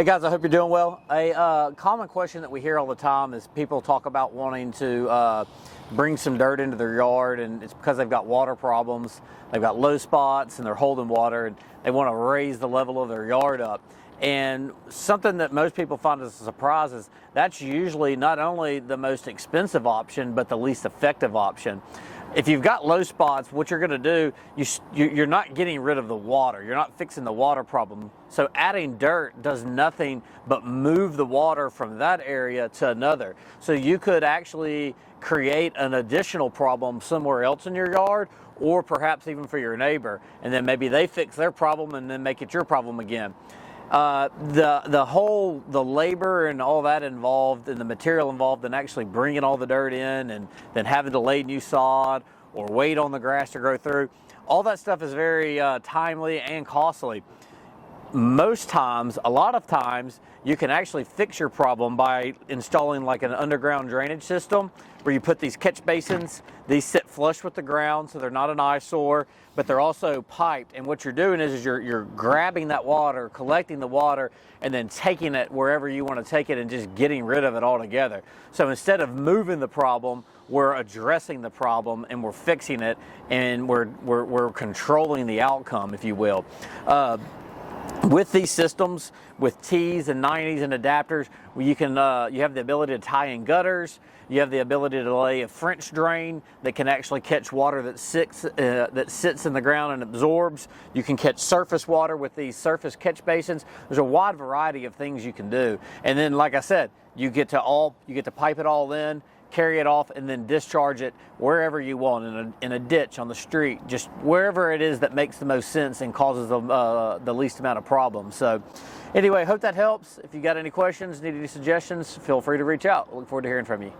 Hey guys, I hope you're doing well. A common question that we hear all the time is people talk about wanting to bring some dirt into their yard, and it's because they've got water problems, they've got low spots, and they're holding water, and they want to raise the level of their yard up. And something that most people find as a surprise is that's usually not only the most expensive option, but the least effective option. If you've got low spots, what you're going to do, you're not getting rid of the water. You're not fixing the water problem. So adding dirt does nothing but move the water from that area to another. So you could actually create an additional problem somewhere else in your yard, or perhaps even for your neighbor. And then maybe they fix their problem and then make it your problem again. The labor and all that involved and the material involved in actually bringing all the dirt in and then having to lay new sod or wait on the grass to grow through, all that stuff is very timely and costly. Most times, a lot of times, you can actually fix your problem by installing like an underground drainage system where you put these catch basins. These sit flush with the ground, so they're not an eyesore, but they're also piped. And what you're doing is you're grabbing that water, collecting the water, and then taking it wherever you want to take it and just getting rid of it altogether. So instead of moving the problem, we're addressing the problem and we're fixing it, and we're controlling the outcome, if you will. With these systems, with T's and 90s and adapters, you have the ability to tie in gutters. You have the ability to lay a French drain that can actually catch water that sits in the ground and absorbs. You can catch surface water with these surface catch basins. There's a wide variety of things you can do. And then, like I said, you get to pipe it all in, carry it off, and then discharge it wherever you want, in a ditch, on the street, just wherever it is that makes the most sense and causes the least amount of problems. So anyway, hope that helps. If you got any questions, need any suggestions, feel free to reach out. Look forward to hearing from you.